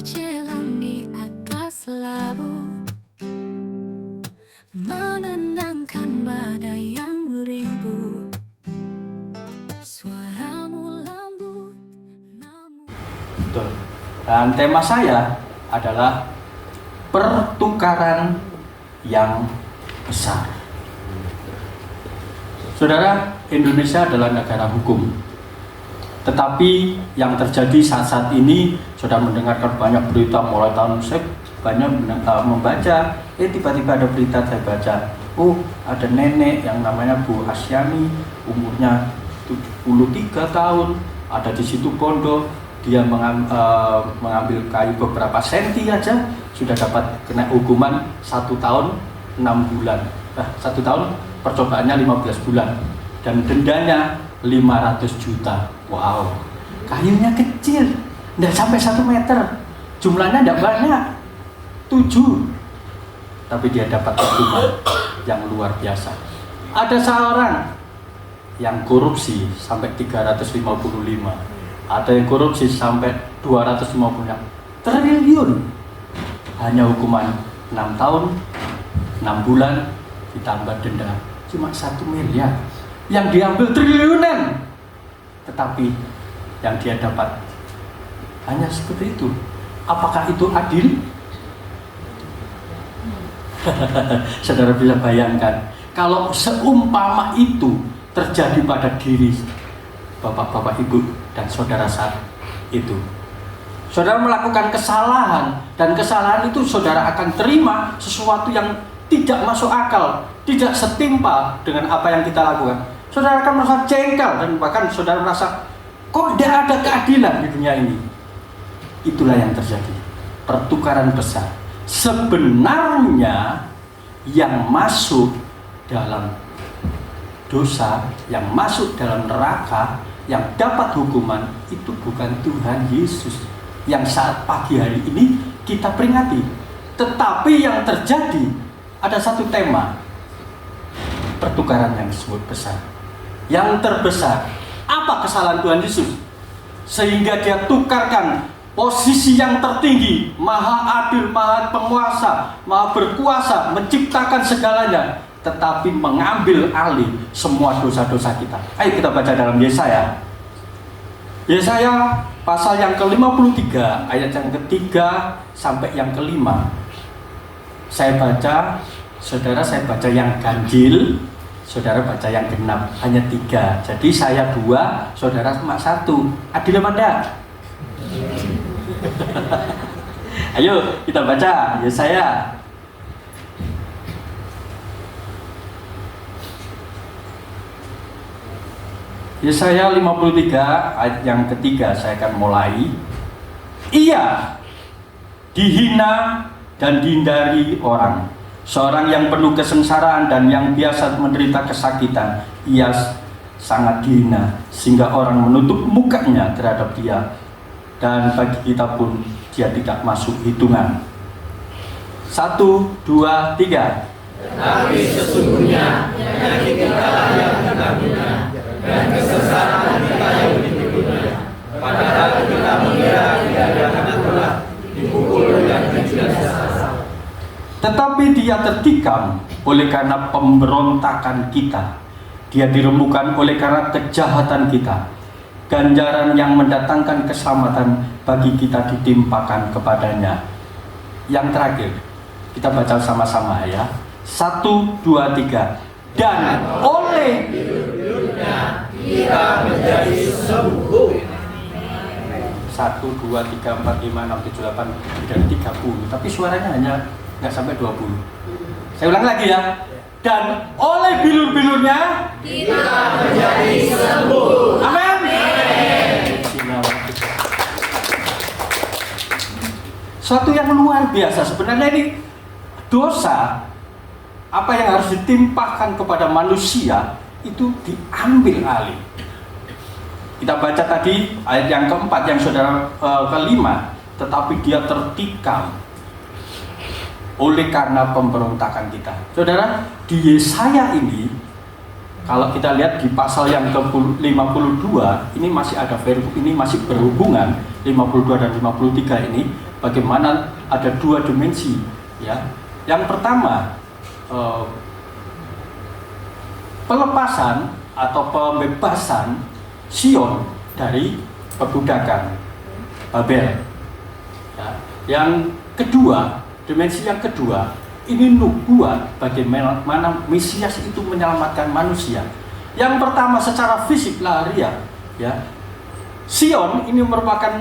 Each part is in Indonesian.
berjalan di atas labu, menenangkan badai yang beribu. Suaramu lembut namun Betul. Dan tema saya adalah pertukaran yang besar. Saudara, Indonesia adalah negara hukum. Tetapi yang terjadi saat ini, saudara mendengarkan banyak berita mulai tahun saya banyak membaca, tiba-tiba ada berita saya baca, ada nenek yang namanya Bu Asyani, umurnya 73 tahun, ada di situ pondok, dia mengambil kayu beberapa senti aja, sudah dapat kena hukuman 1 tahun 6 bulan. 1 tahun percobaannya 15 bulan dan dendanya 500 juta. Wow, kayunya kecil, tidak sampai 1 meter, jumlahnya tidak banyak, 7, tapi dia dapat hukuman yang luar biasa. Ada seorang yang korupsi sampai 355, ada yang korupsi sampai 250 triliun, hanya hukuman 6 tahun 6 bulan ditambah denda cuma 1 miliar, yang diambil triliunan, tetapi yang dia dapat hanya seperti itu. Apakah itu adil? Saudara bisa bayangkan kalau seumpama itu terjadi pada diri bapak-bapak, ibu, dan saudara saat itu. Saudara melakukan kesalahan, dan kesalahan itu saudara akan terima sesuatu yang tidak masuk akal, tidak setimpal dengan apa yang kita lakukan. Saudara akan merasa jengkel, dan bahkan saudara merasa kok tidak ada keadilan di dunia ini. Itulah yang terjadi, pertukaran besar. Sebenarnya yang masuk dalam dosa, yang masuk dalam neraka, yang dapat hukuman itu bukan Tuhan Yesus yang saat pagi hari ini kita peringati. Tetapi yang terjadi ada satu tema, pertukaran yang disebut besar. Yang terbesar, apa kesalahan Tuhan Yesus sehingga dia tukarkan posisi yang tertinggi, maha adil, maha penguasa, maha berkuasa, menciptakan segalanya, tetapi mengambil alih semua dosa-dosa kita. Ayo kita baca dalam Yesaya. Yesaya pasal yang ke-53, ayat yang ketiga sampai yang kelima. Saya baca, saudara saya baca yang ganjil, saudara baca yang genap, hanya 3. Jadi saya 2, saudara cuma 1. Adil apa enggak? Ayo kita baca Yesaya. Yesaya 53 ayat yang ketiga saya akan mulai. Ia dihina dan dihindari orang, seorang yang penuh kesengsaraan dan yang biasa menderita kesakitan. Ia sangat dihina sehingga orang menutup mukanya terhadap dia, dan bagi kita pun dia tidak masuk hitungan. 1, 2, 3. Tetapi sesungguhnya penyakit kita yang kita guna, dan kesengsaraan kita yang dipikirnya. Padahal kita mengira tidak ada pula dipukul dan dijasa. Tetapi dia tertikam oleh karena pemberontakan kita, dia dirembukan oleh karena kejahatan kita. Ganjaran yang mendatangkan keselamatan bagi kita ditimpakan kepadanya. Yang terakhir, kita baca sama-sama ya. 1, 2, 3. Dan oleh kita menjadi sembuh. 1, 2, 3, 4, 5, 6, 7, 8 dan 30. Tapi suaranya hanya nggak sampai 20. Saya ulang lagi ya. Dan oleh bilur-bilurnya Kita menjadi sembuh. amin. Suatu yang luar biasa. Sebenarnya ini dosa, apa yang harus ditimpakan kepada manusia itu diambil alih. Kita baca tadi ayat yang keempat, yang saudara kelima, tetapi dia tertikam oleh karena pemberontakan kita. Saudara, di Yesaya ini Kalau kita lihat di pasal yang ke-52, ini masih ada ini masih berhubungan 52 dan 53 ini, bagaimana ada dua dimensi, ya. Yang pertama, pelepasan atau pembebasan Sion dari perbudakan Babel. Ya. Yang kedua, dimensi yang kedua, ini nubuat bagaimana Mesias itu menyelamatkan manusia. Yang pertama secara fisik lahiriah, ya. Sion ini merupakan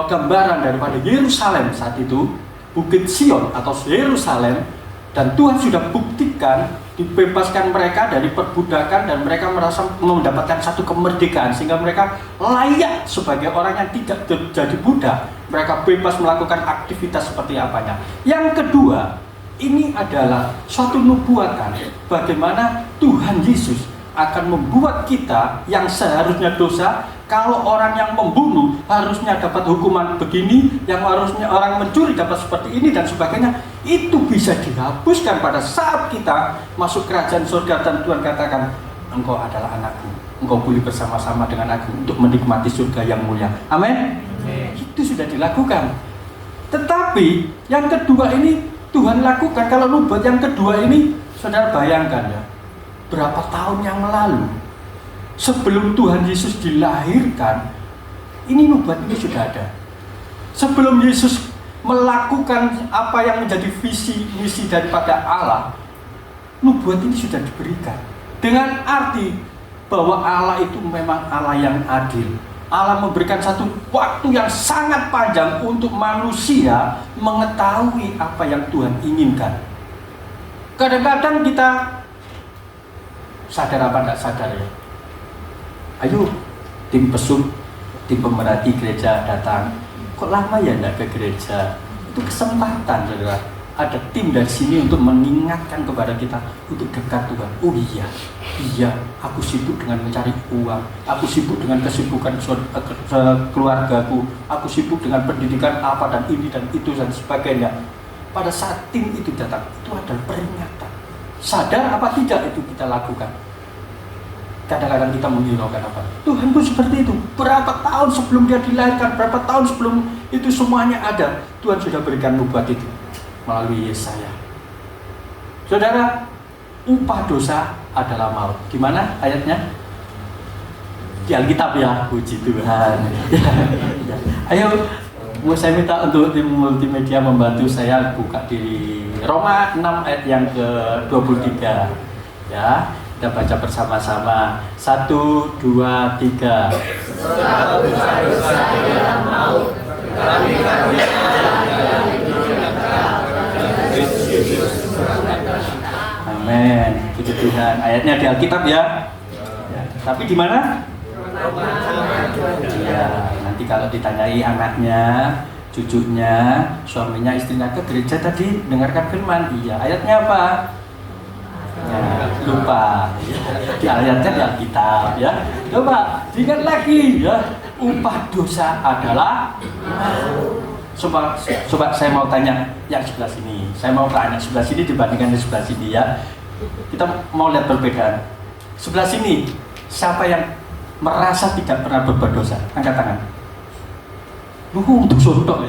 gambaran daripada Yerusalem saat itu, Bukit Sion atau Yerusalem, dan Tuhan sudah buktikan dibebaskan mereka dari perbudakan dan mereka merasa mendapatkan satu kemerdekaan sehingga mereka layak sebagai orang yang tidak jadi budak. Mereka bebas melakukan aktivitas seperti apanya. Yang kedua, ini adalah suatu nubuatan bagaimana Tuhan Yesus akan membuat kita yang seharusnya dosa, kalau orang yang membunuh harusnya dapat hukuman begini, yang harusnya orang mencuri dapat seperti ini dan sebagainya, itu bisa dihapuskan pada saat kita masuk kerajaan surga dan Tuhan katakan, engkau adalah anakku, engkau boleh bersama-sama dengan aku untuk menikmati surga yang mulia. Amin. Itu sudah dilakukan. Tetapi yang kedua ini Tuhan lakukan. Kalau nubuat yang kedua ini, saudara bayangkan ya, berapa tahun yang lalu sebelum Tuhan Yesus dilahirkan, ini nubuat ini sudah ada. Sebelum Yesus melakukan apa yang menjadi visi misi daripada Allah, nubuat ini sudah diberikan dengan arti bahwa Allah itu memang Allah yang adil. Allah memberikan satu waktu yang sangat panjang untuk manusia mengetahui apa yang Tuhan inginkan. Kadang-kadang kita sadar apa tidak sadar ya, ayo tim pesut, tim pemerhati gereja datang, kok lama ya tidak ke gereja? Itu kesempatan, saudara. Ada tim dari sini untuk mengingatkan kepada kita untuk dekat Tuhan. Oh iya, aku sibuk dengan mencari uang, aku sibuk dengan kesibukan keluargaku, aku sibuk dengan pendidikan apa dan ini dan itu dan sebagainya. Pada saat tim itu datang, itu adalah peringatan. Sadar apa tidak itu kita lakukan? Kadang-kadang kita menghiraukan apa? Tuhan pun seperti itu. Berapa tahun sebelum dia dilahirkan, berapa tahun sebelum itu semuanya ada, Tuhan sudah berikan nubuat itu melalui Yesaya. Saudara, upah dosa adalah maut. Gimana ayatnya? Di Alkitab ya, puji Tuhan. Ayo, saya minta untuk tim multimedia membantu saya buka di Roma 6 ayat yang ke-23. Ya, kita baca bersama-sama. 1, 2, 3. Setelah dosa adalah maut, tetapi karunia amin. Puji Tuhan. Ayatnya di Alkitab ya. Tapi di mana? Ya, nanti kalau ditanyai anaknya, cucunya, suaminya, istrinya ke gereja tadi dengarkan firman. Iya, ayatnya apa? Ya, lupa. Di ayatnya di Alkitab ya. Coba diingat lagi ya. Upah dosa adalah Coba saya mau tanya yang sebelah sini. Saya mau tanya sebelah sini dibandingkan di sebelah sini ya. Kita mau lihat perbedaan. Sebelah sini, siapa yang merasa tidak pernah berbuat dosa? Angkat tangan. Untuk sontok.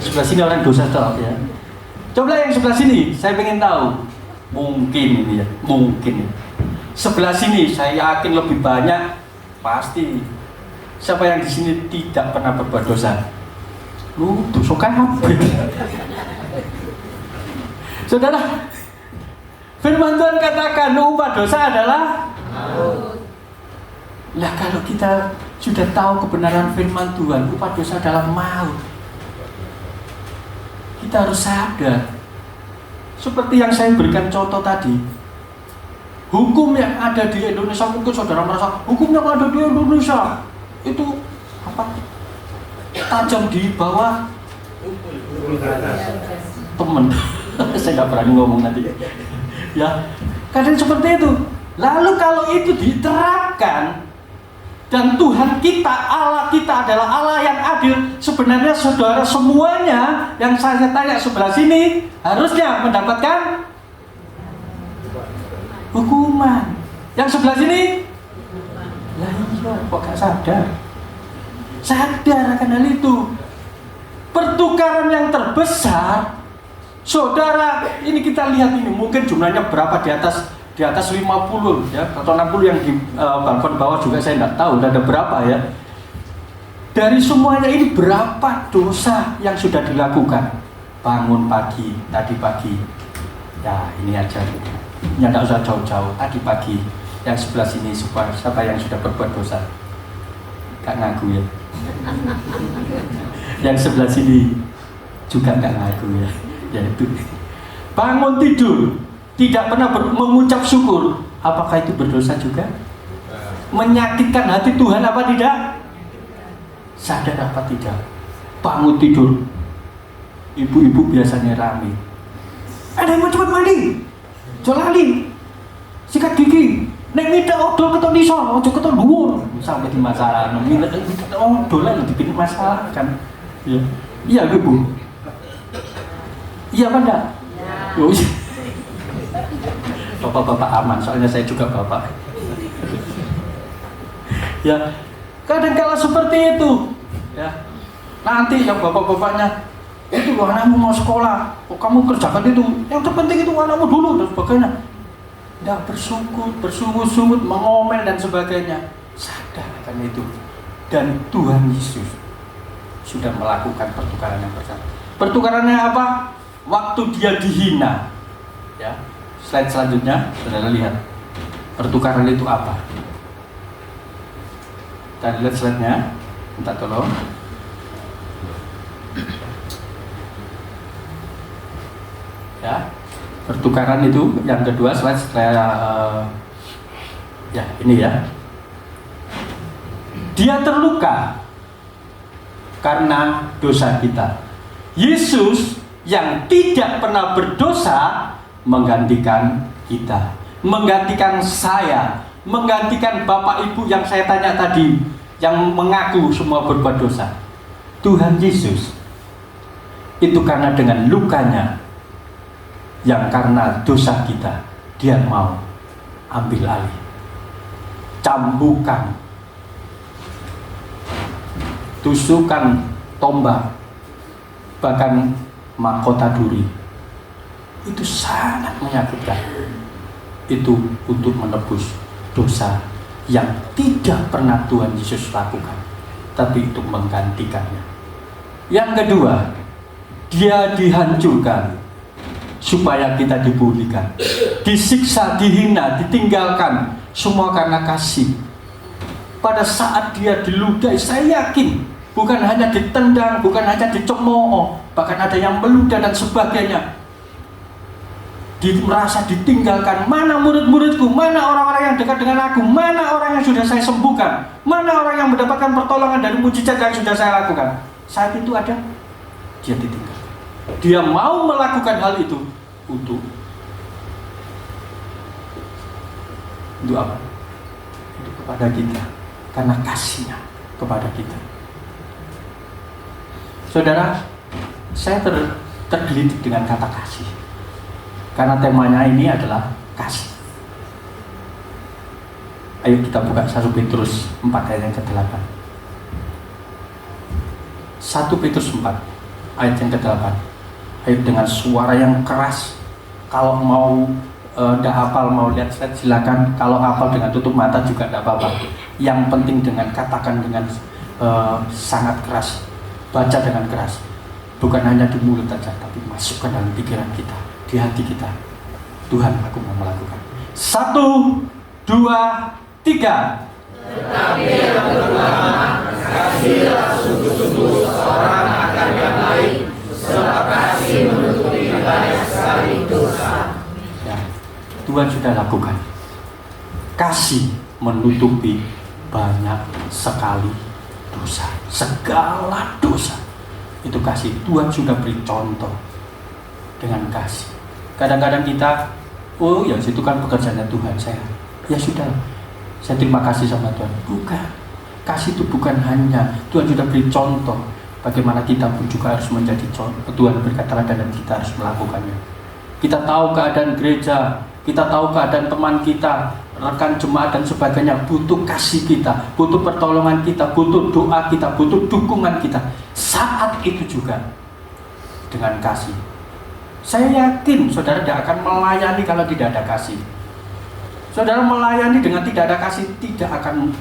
Sebelah sini orang dosa toh ya. Coba yang sebelah sini, saya ingin tahu. Mungkin ini ya, mungkin. Sebelah sini saya yakin lebih banyak pasti. Siapa yang di sini tidak pernah berbuat dosa? Dosa kabeh. Saudara, firman Tuhan katakan upah dosa adalah maut. Nah, kalau kita sudah tahu kebenaran firman Tuhan, upah dosa adalah maut, kita harus sadar. Seperti yang saya berikan contoh tadi, hukum yang ada di Indonesia, mungkin saudara merasa hukum yang ada di Indonesia itu apa? Tajam di bawah temen. Saya nggak berani ngomong nanti ya, kadang seperti itu. Lalu kalau itu diterapkan dan Tuhan kita, Allah kita adalah Allah yang adil, sebenarnya saudara semuanya yang saya tanya sebelah sini harusnya mendapatkan hukuman. Yang sebelah sini, lah iya, kok gak sadar? Sadar akan hal itu. Pertukaran yang terbesar, saudara, ini kita lihat ini, mungkin jumlahnya berapa di atas 50 ya, atau 60 yang di balkon bawah juga saya tidak tahu, ada berapa ya. Dari semuanya ini berapa dosa yang sudah dilakukan? Bangun pagi, tadi pagi, ya ini aja, ini tidak usah jauh-jauh, tadi pagi, yang sebelah sini siapa yang sudah berbuat dosa? Gak ngaku ya. Yang sebelah sini juga gak ngaku ya. Yaitu bangun tidur, tidak pernah mengucap syukur, apakah itu berdosa juga? Menyakitkan hati Tuhan apa tidak? Sadar apa tidak? Bangun tidur, ibu-ibu biasanya rame. Ada yang mau cepat mandi, jolali, sikat gigi, nek minta odol ketok nisor, ojo ketok dhuwur, sampai di masalah. Minta odol lah dibikin masalah kan? Ya. Iya ibu. Iya apa enggak? Ya. Bapak-bapak aman, soalnya saya juga bapak. Ya, kadang-kala seperti itu. Ya, nanti yang bapak-bapaknya itu anakmu mau sekolah, kok kamu kerjakan itu? Yang terpenting itu anakmu dulu dan sebagainya. Tidak bersyukur, bersungut-sungut, mengomel dan sebagainya. Sadar akan itu. Dan Tuhan Yesus sudah melakukan pertukaran yang besar. Pertukarannya apa? Waktu dia dihina. Ya. Slide selanjutnya, saudara lihat pertukaran itu apa? Kita lihat slide-nya, minta tolong. Ya, pertukaran itu yang kedua slide setelah ya ini ya. Dia terluka karena dosa kita. Yesus yang tidak pernah berdosa menggantikan kita, menggantikan saya, menggantikan bapak ibu yang saya tanya tadi, yang mengaku semua berbuat dosa. Tuhan Yesus itu karena dengan lukanya, yang karena dosa kita, dia mau ambil alih, cambukan, tusukan tombak, bahkan mahkota duri. Itu sangat menyakitkan. Itu untuk menebus dosa yang tidak pernah Tuhan Yesus lakukan, tapi untuk menggantikannya. Yang kedua, dia dihancurkan supaya kita dipulihkan, disiksa, dihina, ditinggalkan, semua karena kasih. Pada saat dia diludahi, saya yakin bukan hanya ditendang, bukan hanya dicemooh, bahkan ada yang meludah dan sebagainya. Merasa ditinggalkan, mana murid-muridku, mana orang-orang yang dekat dengan aku, mana orang yang sudah saya sembuhkan, mana orang yang mendapatkan pertolongan dari mujizat yang sudah saya lakukan. Saat itu ada, dia ditinggalkan. Dia mau melakukan hal itu untuk apa? Untuk kepada kita, karena kasihnya kepada kita. Saudara, saya tergelitik dengan kata kasih. Karena temanya ini adalah kasih. Ayo kita buka 1 Petrus 4 ayat yang ke-8. 1 Petrus 4 ayat yang ke-8. Ayo dengan suara yang keras. Kalau mau tidak hafal, mau lihat slide silakan. Kalau hafal dengan tutup mata juga tidak apa-apa. Yang penting dengan katakan dengan sangat keras. Baca dengan keras. Bukan hanya di mulut saja, tapi masukkan dalam pikiran kita, di hati kita. Tuhan, aku mau melakukan. 1, 2, 3. Tetapi yang pertama, kasihlah sungguh-sungguh seorang akan yang lain, sebab kasih menutupi banyak sekali dosa. Ya, Tuhan sudah lakukan. Kasih menutupi banyak sekali dosa, segala dosa. Itu kasih. Tuhan sudah beri contoh dengan kasih. Kadang-kadang kita, oh ya itu kan pekerjaannya Tuhan, saya ya sudah, saya terima kasih sama Tuhan. Bukan. Kasih itu bukan hanya, Tuhan sudah beri contoh bagaimana kita pun juga harus menjadi contoh. Tuhan berkata dan kita harus melakukannya. Kita tahu keadaan gereja, kita tahu keadaan teman kita, rekan jemaat dan sebagainya, butuh kasih kita, butuh pertolongan kita, butuh doa kita, butuh dukungan kita. Saat itu juga dengan kasih. Saya yakin saudara tidak akan melayani kalau tidak ada kasih. Saudara melayani dengan tidak ada kasih tidak akan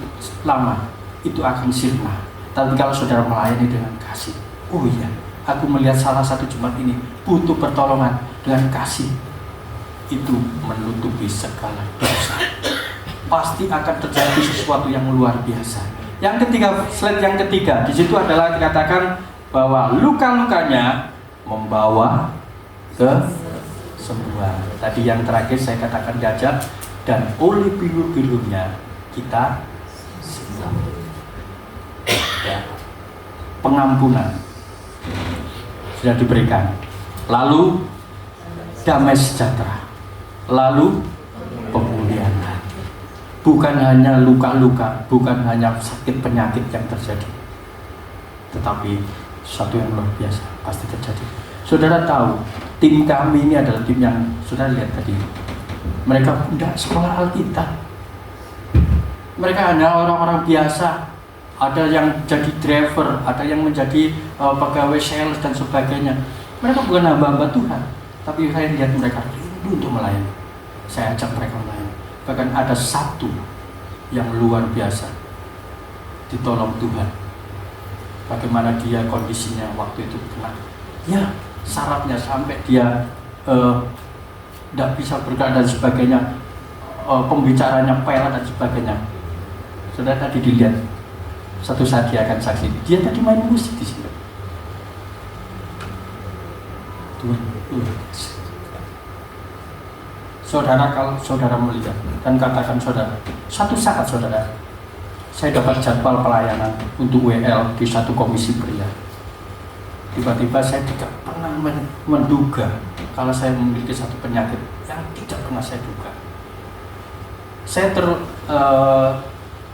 lama, itu akan sirna. Tapi kalau saudara melayani dengan kasih, oh iya, aku melihat salah satu jemaat ini butuh pertolongan, dengan kasih itu menutupi segala dosa. Pasti akan terjadi sesuatu yang luar biasa. Yang ketiga, slide yang ketiga, di situ adalah dikatakan bahwa luka-lukanya membawa kesembuhan. Tadi yang terakhir saya katakan diajak, dan oleh bilur-bilurnya kita sembuh. Ya. Pengampunan sudah diberikan. Lalu damai sejahtera. Lalu pemulihan. Bukan hanya luka-luka, bukan hanya sakit penyakit yang terjadi, tetapi sesuatu yang luar biasa pasti terjadi. Saudara tahu, tim kami ini adalah tim yang saudara lihat tadi. Mereka tidak sekolah Alkitab. Mereka hanya orang-orang biasa. Ada yang jadi driver, ada yang menjadi pegawai sales dan sebagainya. Mereka bukan hamba-hamba Tuhan, tapi saya lihat mereka rindu untuk melayani. Saya ajak mereka melayani. Bahkan ada satu yang luar biasa, ditolong Tuhan. Bagaimana dia kondisinya waktu itu kena, ya syaratnya sampai dia tidak bisa bergerak dan sebagainya, pembicaranya pelan dan sebagainya. Sudah tadi dilihat, satu saat dia akan saksi. Dia tadi main musik di sini. Tuhan. Saudara, kalau saudara melihat dan katakan saudara, satu saat saudara, saya dapat jadwal pelayanan untuk WL di satu komisi pria. Tiba-tiba saya tidak pernah menduga kalau saya memiliki satu penyakit yang tidak pernah saya duga. Saya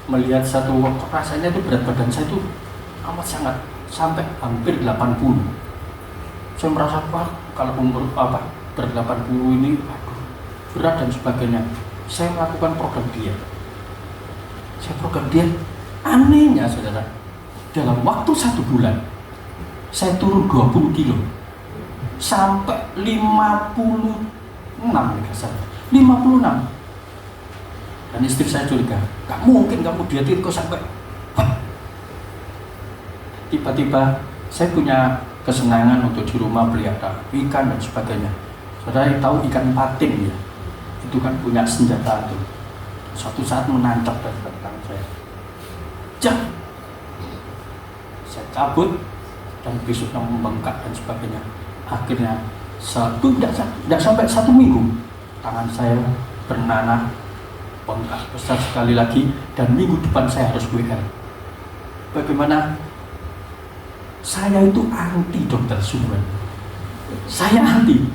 melihat satu, rasanya itu berat badan saya itu amat sangat, sampai hampir 80. Saya merasa, wah, kalau umur ber 80 ini berat dan sebagainya. Saya melakukan program diet. Anehnya saudara, dalam waktu 1 bulan saya turun 20 kilo sampai 56 56. Dan istri saya curiga, gak mungkin kamu dietin kok sampai. Tiba-tiba saya punya kesenangan untuk di rumah beli ada ikan dan sebagainya. Saudara tahu ikan patin ya? Itu kan punya senjata itu. Suatu saat menancap dari belakang saya. Saya cabut dan besoknya membengkak dan sebagainya. Akhirnya tidak sampai 1 minggu tangan saya bernanah, bengkak besar sekali lagi, dan minggu depan saya harus WL. Bagaimana? Saya itu anti dokter Sumber. Saya anti.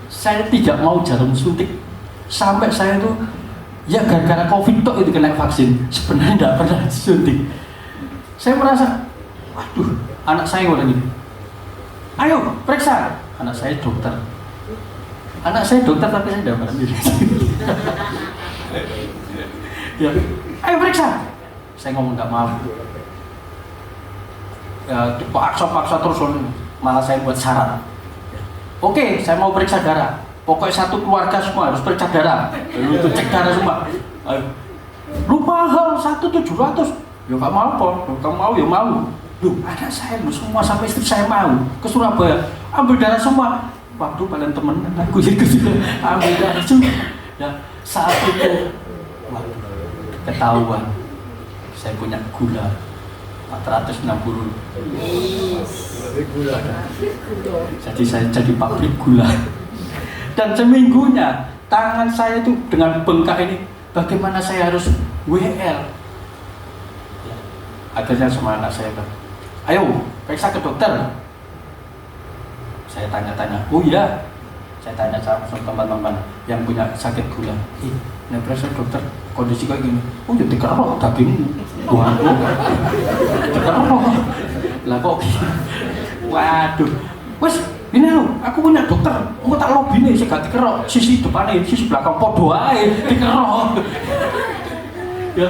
Saya tidak mau jarum suntik. Sampai saya itu ya gara-gara COVID itu kena vaksin, sebenarnya tidak pernah disuntik. Saya merasa, waduh, anak saya udah gini, ayo periksa. Anak saya dokter tapi saya tidak pernah ya, ayo periksa. Saya ngomong nggak mau. Ya, paksa terus, malah saya buat syarat. Oke, saya mau periksa darah. Pokoknya satu keluarga semua harus periksa darah. Itu cek darah semua. Lu mahal 1.700. Ya gak mau apa? Kamu mau ya mau. Loh, ada saya lu semua sampai istri saya mau ke Surabaya. Ambil darah semua. Waktu kalian temen aku ikut ambil darah semua. Ya, saat itu ketahuan saya punya gula 460. Jadi saya jadi pabrik gula. Dan seminggunya tangan saya itu dengan bengkak ini, bagaimana saya harus WL? Akhirnya sama anak saya bilang, ayo periksa ke dokter. Saya tanya-tanya, oh iya, saya tanya sama teman-teman yang punya sakit gula. Ini periksa dokter, kondisi kayak gini. Oh ya dikerok daging. Waduh, dikerok. Lah kok gini? Waduh, wes ini loh, aku punya dokter, aku tak lobby nih, saya gak dikerok, sisi depannya, sisi belakang podo aja, dikerok. Ya,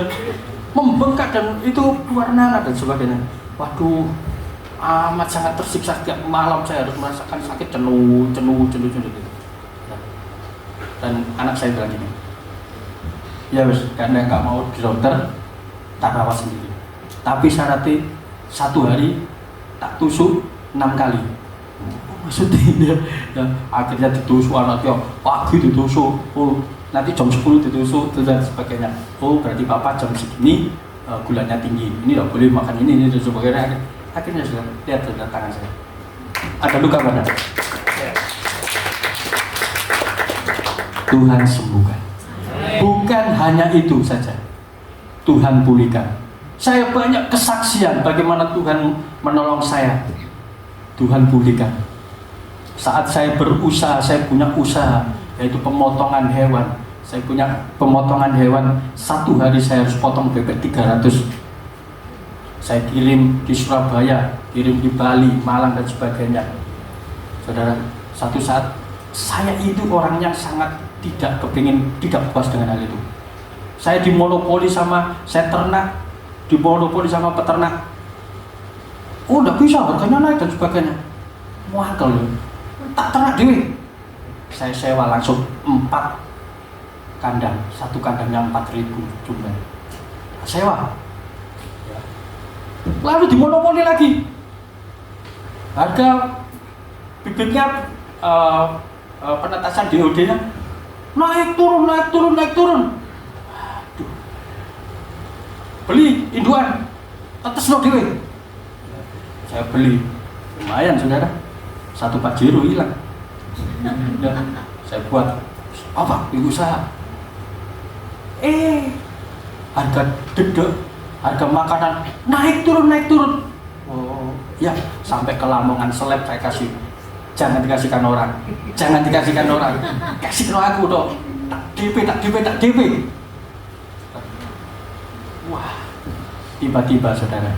membengkak dan itu warna dan sebagainya. Waduh, amat sangat tersiksa setiap malam saya harus merasakan sakit jenuh gitu. Dan anak saya bilang gini, ya wes, karena nggak mau di dokter, tak rawat sendiri. Tapi syaratnya 1 hari tak tusuk 6 kali. Maksudnya ya, akhirnya ditusuk anaknya pagi ditusuk, oh nanti jam 10 ditusuk dan sebagainya. Oh berarti papa jam segini gulanya tinggi, ini nggak boleh makan ini dan sebagainya. Akhirnya sudah lihat sudah tangan saya ada luka pada. Tuhan sembuhkan. Bukan hanya itu saja, Tuhan pulihkan. Saya banyak kesaksian bagaimana Tuhan menolong saya. Tuhan pulihkan. Saat saya berusaha, saya punya usaha, yaitu pemotongan hewan. Saya punya pemotongan hewan, 1 hari saya harus potong bebek 300. Saya kirim di Surabaya, kirim di Bali, Malang dan sebagainya. Saudara, satu saat saya itu orang yang sangat tidak puas dengan hal itu. Saya dimonopoli sama saya ternak, dimonopoli sama peternak. Oh, enggak bisa, harganya naik dan sebagainya. Muangkel loh. Tak ternak dewe. Saya sewa langsung 4 kandang, 1 kandangnya 4.000 jumlah. Sewa. Lalu dimonopoli lagi. Harga bibitnya penetasan DOD-nya naik turun. Aduh. Beli induan, tetes no dewe. Saya beli, lumayan saudara. 1 Pajero hilang. Ya, saya buat apa? Di usaha. Harga dedek, harga makanan naik turun. Oh, ya sampai ke Lamongan seleb saya kasih. Jangan dikasihkan orang. Kasih ke aku dong. Tak DP. Wah, tiba-tiba saudara,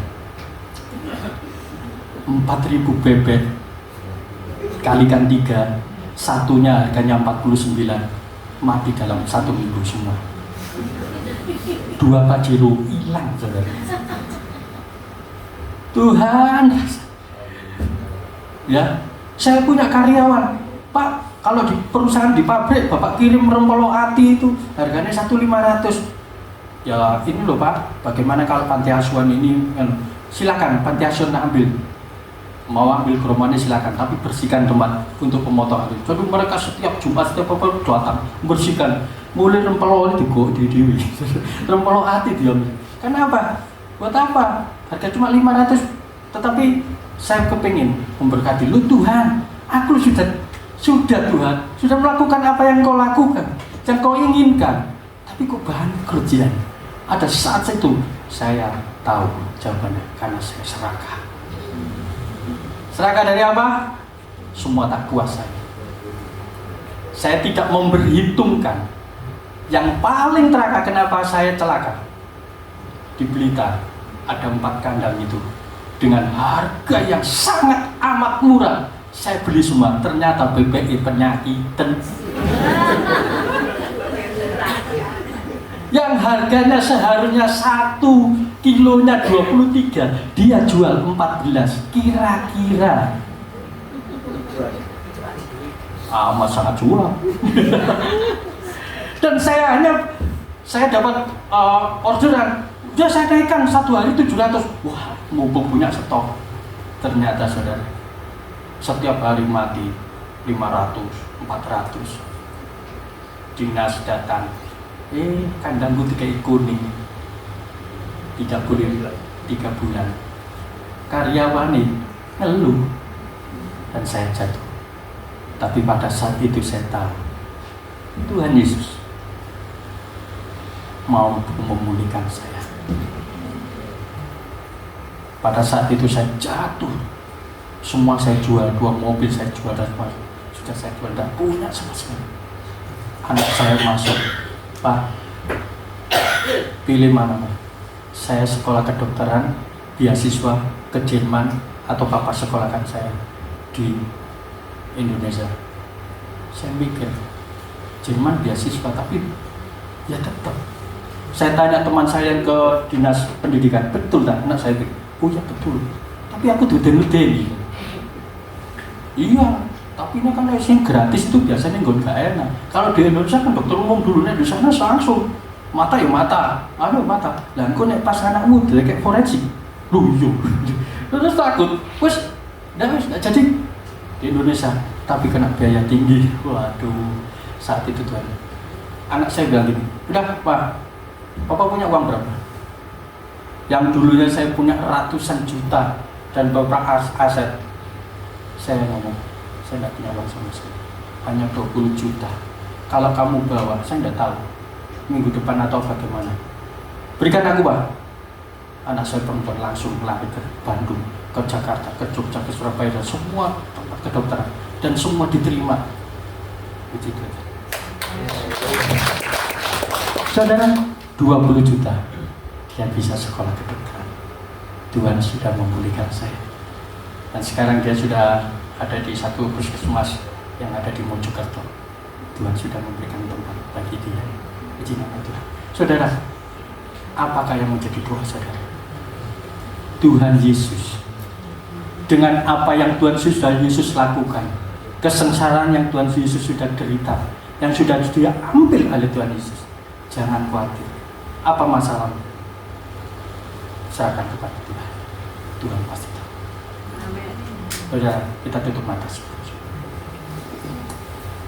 4.000 bebek kalikan 3, satunya harganya 49, mati dalam 1 minggu semua. 2 Pajero hilang saudara. Tuhan, ya saya punya karyawan, Pak. Kalau di perusahaan di pabrik Bapak kirim rempelo ati itu harganya 1.500. Ya ini loh Pak, bagaimana kalau panti asuhan ini? Silakan panti asuhan ambil. Mau ambil geromannya silakan, tapi bersihkan tempat untuk pemotongan itu. Jadi mereka setiap Jumat setiap apa datang bersihkan. Mulai rempelo ini di rempelo hati diambil. Kenapa? Buat apa? Harga cuma 500, tetapi saya kepingin memberkati lu Tuhan. Aku sudah Tuhan, sudah melakukan apa yang kau lakukan, yang kau inginkan. Tapi kok bahan kerjaan? Ada saat itu saya tahu jawabannya karena saya serakah. Serakah dari apa? Semua tak kuasai. Saya tidak memperhitungkan. Yang paling teraka kenapa saya celaka. Di Blitar ada 4 kandang itu dengan harga yang sangat amat murah. Saya beli semua, ternyata bebek penyakitan. Yang harganya seharusnya 1 kilonya 23, dia jual 14. Kira-kira amat sangat jual. Dan saya dapat orderan, udah saya naikkan 1 hari 700. Wah, mumpung punya stok. Ternyata saudara, setiap hari mati 500, 400. Dinas datang, kandangku dikai kuning, 3 bulan. Karyawan ngeluh dan saya jatuh. Tapi pada saat itu saya tahu Tuhan Yesus mau memulihkan saya. Pada saat itu saya jatuh, semua saya jual, 2 mobil saya jual dan semua sudah saya jual, tidak punya sama sekali. Anak saya masuk, Pak, pilih mana Pak? Saya sekolah kedokteran, beasiswa ke Jerman, atau Papa sekolahkan saya di Indonesia. Saya mikir Jerman beasiswa, tapi ya tetap. Saya tanya teman saya yang ke dinas pendidikan, betul tak? Anak saya bilang, oh ya betul. Tapi aku duden-duden. Iya, tapi ini kan yang gratis itu biasanya nggak enak. Kalau di Indonesia kan dokter umum dulu nih di sana langsung mata ya mata, anu mata. Lah engko nek pas anakmu kayak forensik, lu yo. Terus takut, wes, nggak jadi di Indonesia, tapi kena biaya tinggi. Waduh, saat itu Tuhan, anak saya bilang gini, udah Pak, Papa punya uang berapa? Yang dulunya saya punya ratusan juta dan beberapa aset, saya ngomong, saya nggak punya uang sama sekali, hanya 20 juta. Kalau kamu bawa, saya nggak tahu minggu depan atau bagaimana. Berikan aku Pak. Anak saya perempuan langsung lari ke Bandung, ke Jakarta, ke Jogja, ke Surabaya, dan semua tempat kedokteran, dan semua diterima. Begitu. Saudara, 20 juta dia bisa sekolah kedokteran. Tuhan sudah memulihkan saya, dan sekarang dia sudah ada di satu puskesmas yang ada di Mojokerto. Tuhan sudah memberikan tempat bagi dia. Puji nama Tuhan. Saudara, apakah yang menjadi doa saudara? Tuhan Yesus, dengan apa yang Tuhan Yesus lakukan, kesengsaraan yang Tuhan Yesus sudah derita, yang sudah dia ambil oleh Tuhan Yesus, jangan khawatir. Apa masalahmu? Serahkan kepada Tuhan. Tuhan pasti tahu. Saudara, kita tutup mata semua.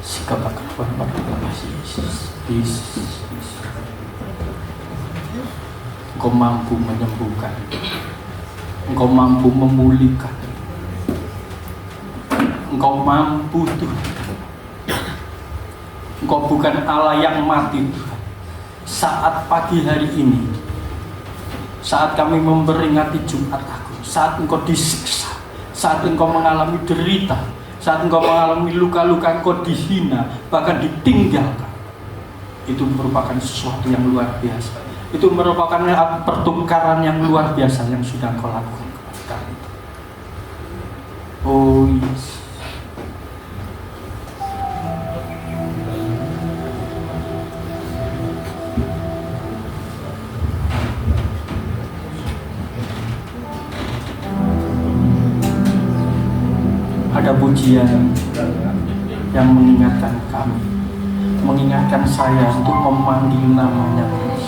Sikap kepada Yesus. Yesus. Engkau mampu menyembuhkan. Engkau mampu memulihkan. Engkau mampu Tuhan. Engkau bukan Allah yang mati Tuhan. Saat pagi hari ini, saat kami memperingati Jumat Agung, saat Engkau disiksa, saat Engkau mengalami derita, saat Engkau mengalami luka-luka, Engkau dihina, bahkan ditinggalkan, itu merupakan sesuatu yang luar biasa. Itu merupakan pertukaran yang luar biasa yang sudah Engkau lakukan kepada kami. Oh yes. Ada pujian yang mengingatkan kami, mengingatkan saya untuk memanggil namanya terus.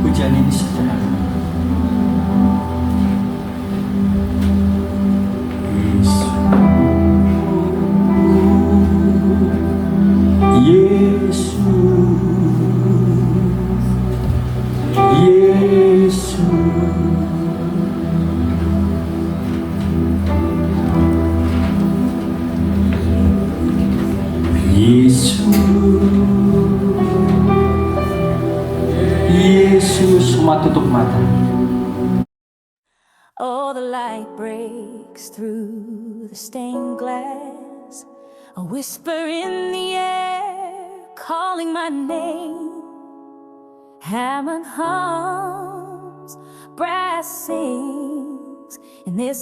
Pujian ini sederhana. Yesus, Yesus, Yesus, semua tutup mata. Oh, the light breaks through the stained glass, a whisper in the air, calling my name. Hammond hums, brass sings in this